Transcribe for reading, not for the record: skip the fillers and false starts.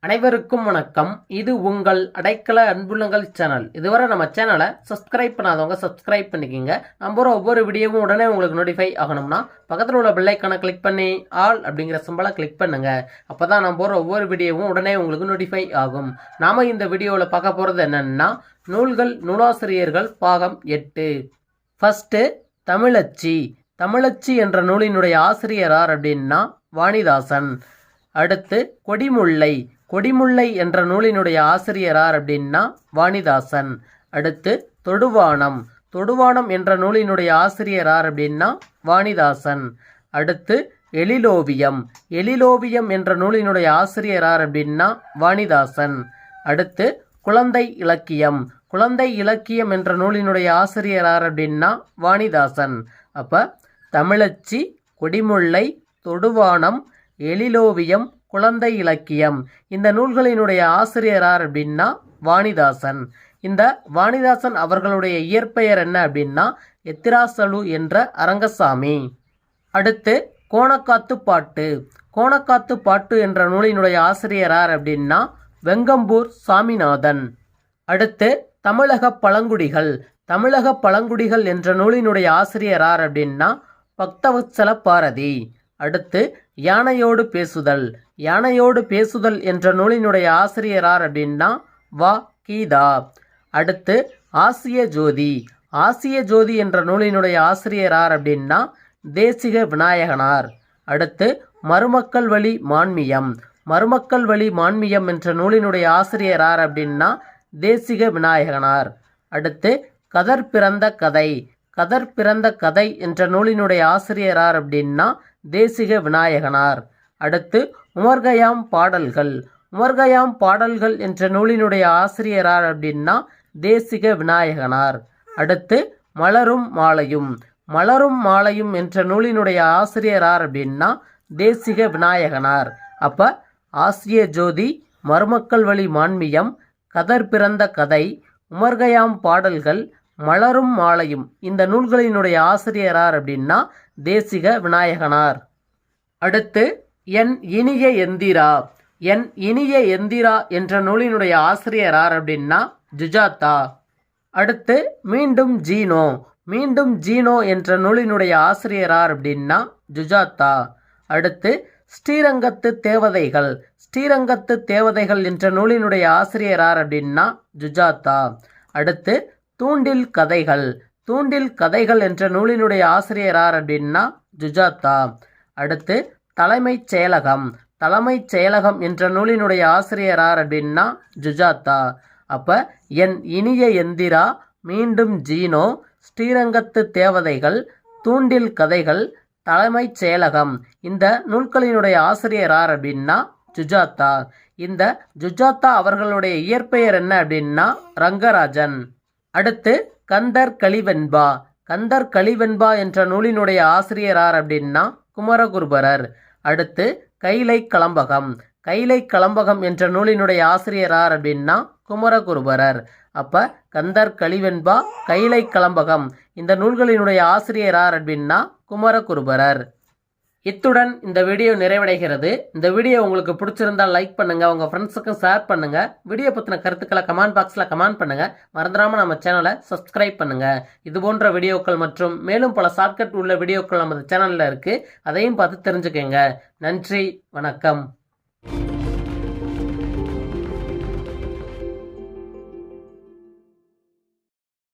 அனைவருக்கும் வணக்கம். இது உங்கள் அடைக்கல அன்புள்ளங்கள் சேனல். இதுவரை நம்ம சேனலை சப்ஸ்கிரைப் பண்ணாதவங்க சப்ஸ்கிரைப் பண்ணிக்கிங்க. நம்புற ஒவ்வொரு வீடியோவும் உடனே உங்களுக்கு நோட்டிஃபை ஆகணும்னா பக்கத்தில் உள்ள பெல்லைக்கான கிளிக் பண்ணி ஆல் அப்படிங்கிற சிம்பலை கிளிக் பண்ணுங்க. அப்பதான் நான் போகிற ஒவ்வொரு வீடியோவும் உடனே உங்களுக்கு நோட்டிஃபை ஆகும். நாம இந்த வீடியோவில் பார்க்க போகிறது என்னன்னா, நூல்கள் நூலாசிரியர்கள் பாகம் 8. ஃபர்ஸ்ட் தமிழச்சி. தமிழச்சி என்ற நூலினுடைய ஆசிரியர் யார் அப்படின்னா வாணிதாசன். அடுத்து கொடிமுல்லை. கொடிமுல்லை என்ற நூலினுடைய ஆசிரியர் யார் அப்படின்னா வாணிதாசன். அடுத்து தொடுவானம். தொடுவானம் என்ற நூலினுடைய ஆசிரியர் யார் அப்படின்னா வாணிதாசன். அடுத்து எழிலோவியம். எழிலோவியம் என்ற நூலினுடைய ஆசிரியர் யார் அப்படின்னா வாணிதாசன். அடுத்து குழந்தை இலக்கியம். குழந்தை இலக்கியம் என்ற நூலினுடைய ஆசிரியர் யார் அப்படின்னா வாணிதாசன். அப்போ தமிழச்சி, கொடிமுல்லை, தொடுவானம், எழிலோவியம், குழந்தை இலக்கியம் இந்த நூல்களினுடைய ஆசிரியர் யார் அப்படின்னா வாணிதாசன். இந்த வாணிதாசன் அவர்களுடைய இயற்பெயர் என்ன அப்படின்னா எத்திராசலு என்ற அரங்கசாமி. அடுத்து கோணக்காத்து பாட்டு. கோணக்காத்து பாட்டு என்ற நூலினுடைய ஆசிரியர் யார் அப்படின்னா வெங்கம்பூர் சாமிநாதன். அடுத்து தமிழக பழங்குடிகள். தமிழக பழங்குடிகள் என்ற நூலினுடைய ஆசிரியர் யார் அப்படின்னா பக்தவத்சல பாரதி. அடுத்து யானையோடு பேசுதல். யானையோடு பேசுதல் என்ற நூலினுடைய ஆசிரியர் யார் அப்படின்னா வா கீதா. அடுத்து ஆசிய ஜோதி. ஆசிய ஜோதி என்ற நூலினுடைய ஆசிரியர் யார் அப்படின்னா தேசிக விநாயகனார். அடுத்து மருமக்கள் வழி மான்மியம். மருமக்கள் வழி மான்மியம் என்ற நூலினுடைய ஆசிரியர் யார் அப்படின்னா தேசிக விநாயகனார். அடுத்து கதர் பிறந்த கதை. கதர் பிறந்த கதை என்ற நூலினுடைய ஆசிரியர் யார் அப்படின்னா தேசிக விநாயகனார். அடுத்து உமர்கயாம் பாடல்கள். உமர்கயாம் பாடல்கள் என்ற நூலினுடைய ஆசிரியர் யார் அப்படின்னா தேசிக விநாயகனார். அடுத்து மலரும் மாலையும். மலரும் மாலையும் என்ற நூலினுடைய ஆசிரியர் யார் அப்படின்னா தேசிக விநாயகனார். அப்போ ஆசிய ஜோதி, மருமக்கள் வழி மான்மியம், கதர் பிறந்த கதை, உமர்கயாம் பாடல்கள், மலரும் மாலையும் இந்த நூல்களினுடைய ஆசிரியர் யார் அப்படின்னா தேசிக விநாயகனார். அடுத்து என் இனிய எந்திரா. என் இனிய எந்திரா என்ற நூலினுடைய ஆசிரியர் யார் அப்படின்னா ஜுஜாதா. அடுத்து மீண்டும் ஜீனோ. மீண்டும் ஜீனோ என்ற நூலினுடைய ஆசிரியர் யார் அப்படின்னா ஜுஜாதா. அடுத்து ஸ்ரீரங்கத்து தேவதைகள். ஸ்ரீரங்கத்து தேவதைகள் என்ற நூலினுடைய ஆசிரியர் யார் அப்படின்னா ஜுஜாதா. அடுத்து தூண்டில் கதைகள். தூண்டில் கதைகள் என்ற நூலினுடைய ஆசிரியர் யார் அப்படின்னா ஜுஜாதா. அடுத்து தலைமைச் செயலகம். தலைமைச் செயலகம் என்ற நூலினுடைய ஆசிரியர் யார் அப்படின்னா ஜுஜாதா. அப்போ என் இனிய எந்திரா, மீண்டும் ஜீனோ, ஸ்ரீரங்கத்து தேவதைகள், தூண்டில் கதைகள், தலைமைச் செயலகம் இந்த நூல்களினுடைய ஆசிரியர் யார் அப்படின்னா ஜுஜாதா. இந்த ஜுஜாதா அவர்களுடைய இயற்பெயர் என்ன அப்படின்னா ரங்கராஜன். அடுத்து கந்தர் கலிவெண்பா. கந்தர் கலிவெண்பா என்ற நூலினுடைய ஆசிரியர் யார் அப்படின்னா குமரகுருபரர். அடுத்து கைலை கலம்பகம். கைலை கலம்பகம் என்ற நூலினுடைய ஆசிரியர் யார் அப்படின்னா குமரகுருபரர். அப்போ கந்தர் கலிவெண்பா, கைலை கலம்பகம் இந்த நூல்களினுடைய ஆசிரியர் யார் அப்படின்னா குமரகுருபரர். இத்துடன் இந்த வீடியோ நிறைவடைகிறது. இந்த வீடியோ உங்களுக்கு பிடிச்சிருந்தால் லைக் பண்ணுங்க, உங்க ஃப்ரெண்ட்ஸுக்கும் ஷேர் பண்ணுங்க. வீடியோ பற்றின கருத்துக்களை கமெண்ட் பாக்ஸில் கமெண்ட் பண்ணுங்க. மறந்துடாம நம்ம சேனலை சப்ஸ்கிரைப் பண்ணுங்க. இது போன்ற வீடியோக்கள் மற்றும் மேலும் பல ஷார்ட்கட் உள்ள வீடியோக்கள் நம்ம சேனலில் இருக்கு. அதையும் பார்த்து தெரிஞ்சுக்கங்க. நன்றி, வணக்கம்.